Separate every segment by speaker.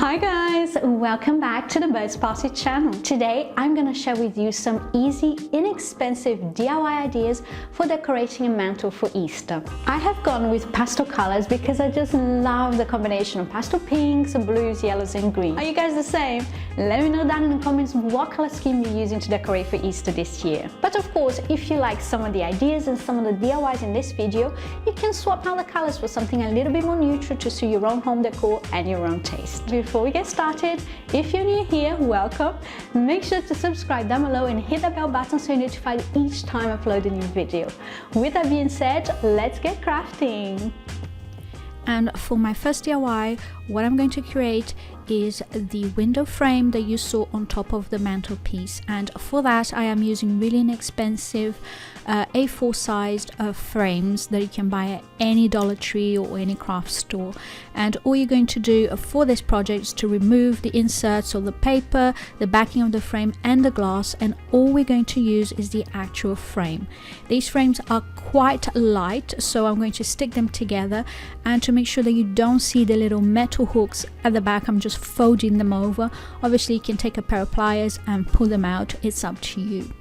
Speaker 1: Hi guys, welcome back to the Birds Party channel. Today I'm going to share with you some easy, inexpensive DIY ideas for decorating a mantle for Easter. I have gone with pastel colors because I just love the combination of pastel pinks, blues, yellows and green. Are you guys the same? Let me know down in the comments what color scheme you're using to decorate for Easter this year. But of course, if you like some of the ideas and some of the DIYs in this video, you can swap out the colors for something a little bit more neutral to suit your own home decor and your own taste. Before we get started, if you're new here, welcome. Make sure to subscribe down below and hit the bell button so you're notified each time I upload a new video. With that being said, let's get crafting. And for my first DIY, what I'm going to create is the window frame that you saw on top of the mantelpiece, and for that I am using really inexpensive A4 sized frames that you can buy at any Dollar Tree or any craft store. And all you're going to do for this project is to remove the inserts or the paper, the backing of the frame and the glass, and all we're going to use is the actual frame. These frames are quite light, so I'm going to stick them together, and to make sure that you don't see the little metal hooks at the back, I'm just folding them over. Obviously you can take a pair of pliers and pull them out, it's up to you.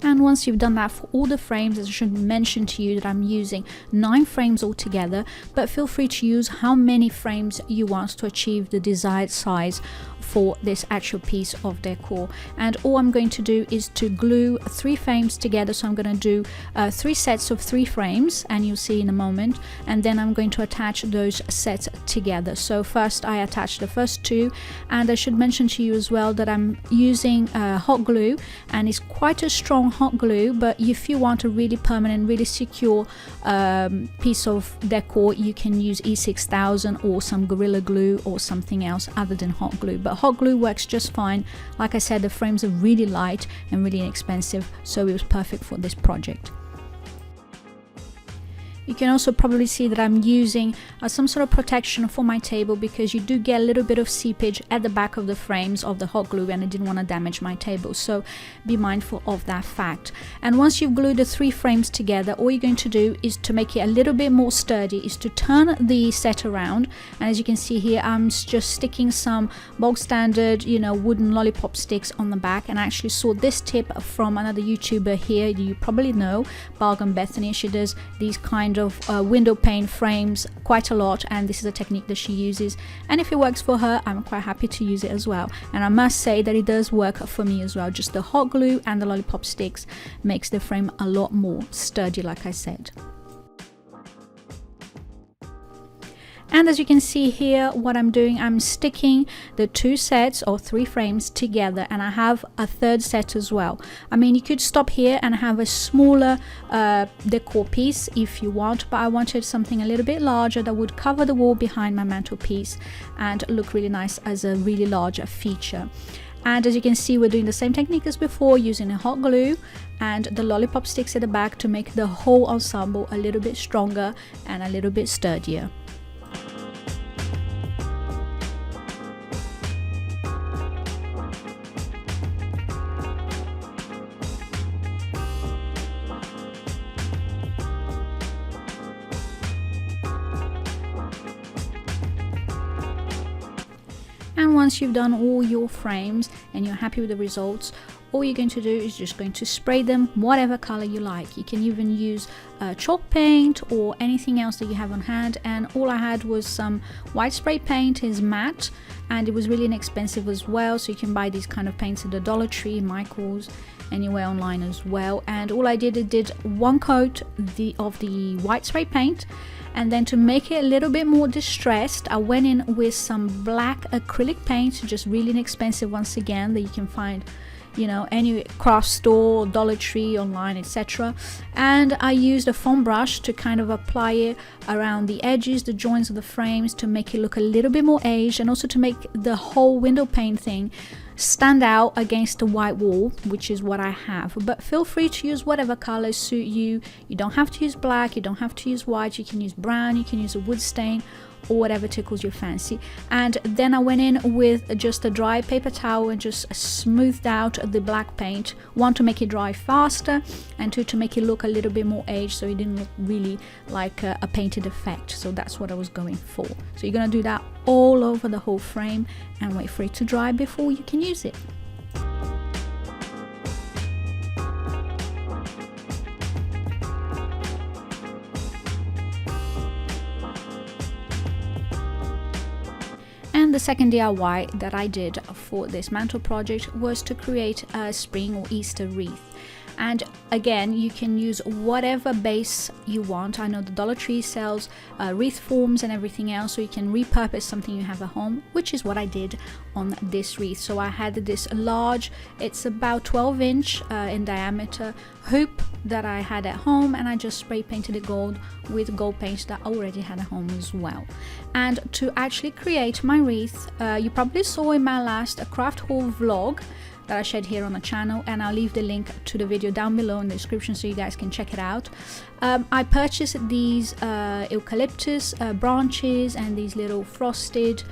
Speaker 1: And once you've done that for all the frames, I should mention to you that I'm using 9 frames altogether, but feel free to use how many frames you want to achieve the desired size for this actual piece of decor. And all I'm going to do is to glue 3 frames together, so I'm going to do 3 sets of 3 frames, and you'll see in a moment, and then I'm going to attach those sets together. So first I attach the first 2, and I should mention to you as well that I'm using hot glue, and it's quite a strong hot glue, but if you want a really permanent, really secure piece of decor, you can use E6000 or some Gorilla Glue or something else other than hot glue. But hot glue works just fine. Like I said, the frames are really light and really inexpensive, so it was perfect for this project. You can also probably see that I'm using some sort of protection for my table, because you do get a little bit of seepage at the back of the frames of the hot glue, and I didn't want to damage my table, so be mindful of that fact. And once you've glued the 3 frames together, all you're going to do is to make it a little bit more sturdy is to turn the set around, and as you can see here, I'm just sticking some bog standard, wooden lollipop sticks on the back. And I actually saw this tip from another YouTuber here you probably know, Bargain Bethany. She does these kind of window pane frames quite a lot, and this is a technique that she uses, and if it works for her, I'm quite happy to use it as well. And I must say that it does work for me as well. Just the hot glue and the lollipop sticks makes the frame a lot more sturdy, like I said. And as you can see here, what I'm doing, I'm sticking the 2 sets or 3 frames together, and I have a 3rd set as well. I mean, you could stop here and have a smaller decor piece if you want, but I wanted something a little bit larger that would cover the wall behind my mantelpiece and look really nice as a really large feature. And as you can see, we're doing the same technique as before, using a hot glue and the lollipop sticks at the back to make the whole ensemble a little bit stronger and a little bit sturdier. And once you've done all your frames and you're happy with the results, all you're going to do is just going to spray them whatever color you like. You can even use chalk paint or anything else that you have on hand. And all I had was some white spray paint. It's matte and it was really inexpensive as well, so you can buy these kind of paints at the Dollar Tree, Michael's, anywhere online as well. And all I did 1 coat of the white spray paint, and then to make it a little bit more distressed, I went in with some black acrylic paint, just really inexpensive once again, that you can find any craft store, Dollar Tree, online, etc. And I used a foam brush to kind of apply it around the edges, the joints of the frames, to make it look a little bit more aged, and also to make the whole window pane thing stand out against the white wall, which is what I have. But feel free to use whatever colors suit you. You don't have to use black, you don't have to use white, you can use brown, you can use a wood stain.
Speaker 2: or whatever tickles your fancy. And then I went in with just a dry paper towel and just smoothed out the black paint, one to make it dry faster, and two to make it look a little bit more aged, so it didn't look really like a painted effect. So that's what I was going for. So you're gonna do that all over the whole frame and wait for it to dry before you can use it. And the second DIY that I did for this mantle project was to create a spring or Easter wreath. And again, you can use whatever base you want. I know the Dollar Tree sells wreath forms and everything else, so you can repurpose something you have at home, which is what I did on this wreath. So I had this large, it's about 12-inch in diameter hoop that I had at home, and I just spray painted it gold with gold paint that I already had at home as well. And to actually create my wreath, you probably saw in my last craft haul vlog that I shared here on the channel, and I'll leave the link to the video down below in the description so you guys can check it out. I purchased these eucalyptus branches and these little frosted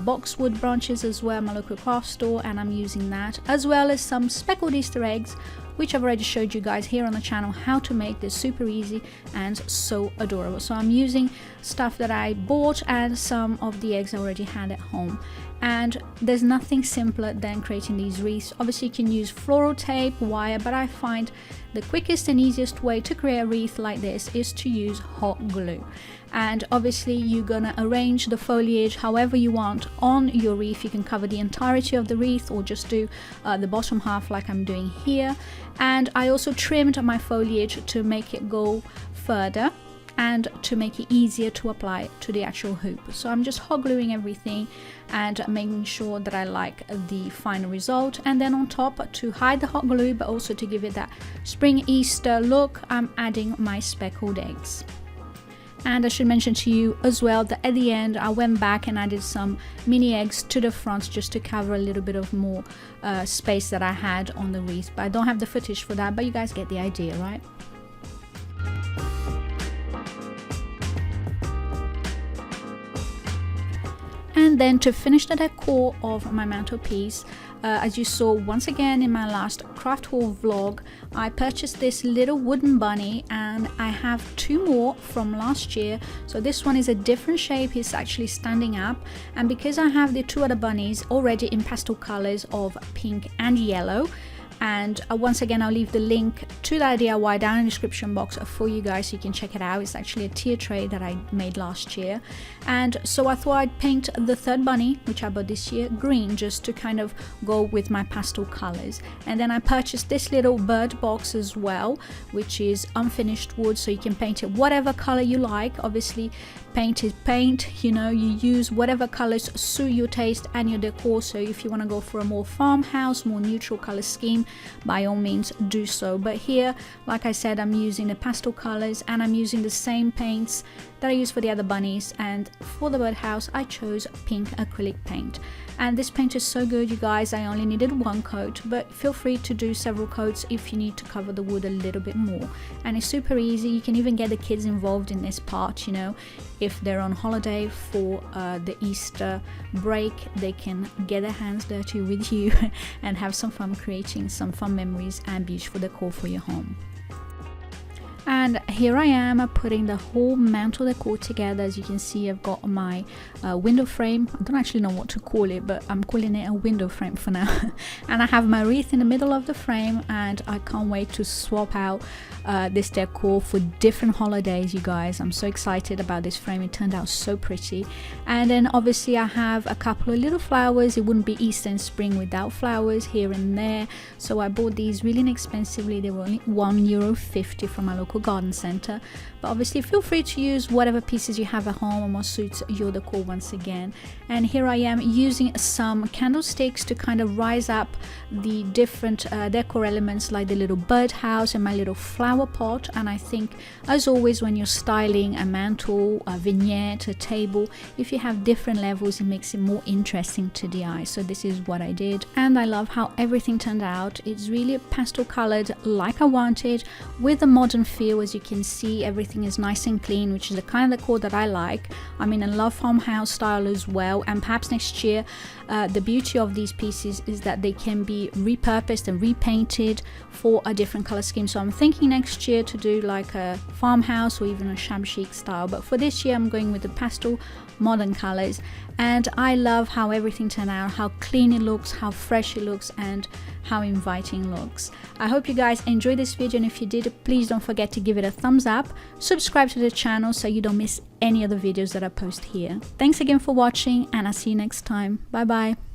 Speaker 2: boxwood branches as well at my local craft store, and I'm using that, as well as some speckled Easter eggs, which I've already showed you guys here on the channel how to make. This super easy and so adorable. So I'm using stuff that I bought and some of the eggs I already had at home. And there's nothing simpler than creating these wreaths. Obviously you can use floral tape, wire, but I find the quickest and easiest way to create a wreath like this is to use hot glue. And obviously you're gonna arrange the foliage however you want on your wreath. You can cover the entirety of the wreath or just do the bottom half like I'm doing here. And I also trimmed my foliage to make it go further and to make it easier to apply to the actual hoop. So I'm just hot gluing everything and making sure that I like the final result. And then on top, to hide the hot glue but also to give it that spring Easter look, I'm adding my speckled eggs. And I should mention to you as well that at the end I went back and added some mini eggs to the front just to cover a little bit of more space that I had on the wreath. But I don't have the footage for that, but you guys get the idea, right? And then to finish the decor of my mantelpiece, as you saw once again in my last craft haul vlog, I purchased this little wooden bunny, and I have two more from last year. So this one is a different shape, it's actually standing up, and because I have the two other bunnies already in pastel colors of pink and yellow, and once again I'll leave the link to that DIY down in the description box for you guys so you can check it out. It's actually a tier tray that I made last year, and so I thought I'd paint the third bunny, which I bought this year, green, just to kind of go with my pastel colors. And then I purchased this little bird box as well, which is unfinished wood, so you can paint it whatever color you like. Obviously paint is paint, you know, you use whatever colors suit your taste and your decor. So if you want to go for a more farmhouse, more neutral color scheme, by all means do so. But here, like I said, I'm using the pastel colors and I'm using the same paints that I use for the other bunnies, and for the birdhouse I chose pink acrylic paint. And this paint is so good, you guys. I only needed one coat, but feel free to do several coats if you need to cover the wood a little bit more. And it's super easy. You can even get the kids involved in this part, you know, if they're on holiday for the Easter break, they can get their hands dirty with you and have some fun creating some fun memories and beautiful decor for your home. And here I am putting the whole mantle decor together. As you can see, I've got my window frame. I don't actually know what to call it, but I'm calling it a window frame for now. And I have my wreath in the middle of the frame, and I can't wait to swap out this decor for different holidays, you guys. I'm so excited about this frame. It turned out so pretty. And then obviously I have a couple of little flowers. It wouldn't be Easter and spring without flowers here and there. So I bought these really inexpensively. They were only €1.50 from my local garden center. But obviously feel free to use whatever pieces you have at home and what suits your decor once again. And here I am using some candlesticks to kind of rise up the different decor elements, like the little birdhouse and my little flower pot. And I think, as always, when you're styling a mantle, a vignette, a table, if you have different levels, it makes it more interesting to the eye. So this is what I did, and I love how everything turned out. It's really pastel colored like I wanted, with a modern feel. As you can see, everything everything is nice and clean, which is the kind of decor that I like. I mean, I love farmhouse style as well, and perhaps next year the beauty of these pieces is that they can be repurposed and repainted for a different color scheme. So I'm thinking next year to do like a farmhouse or even a shabby chic style, but for this year I'm going with the pastel modern colors. And I love how everything turned out, how clean it looks, how fresh it looks, and how inviting it looks. I hope you guys enjoyed this video, and if you did, please don't forget to give it a thumbs up, subscribe to the channel so you don't miss any of the videos that I post here. Thanks again for watching, and I'll see you next time. Bye bye.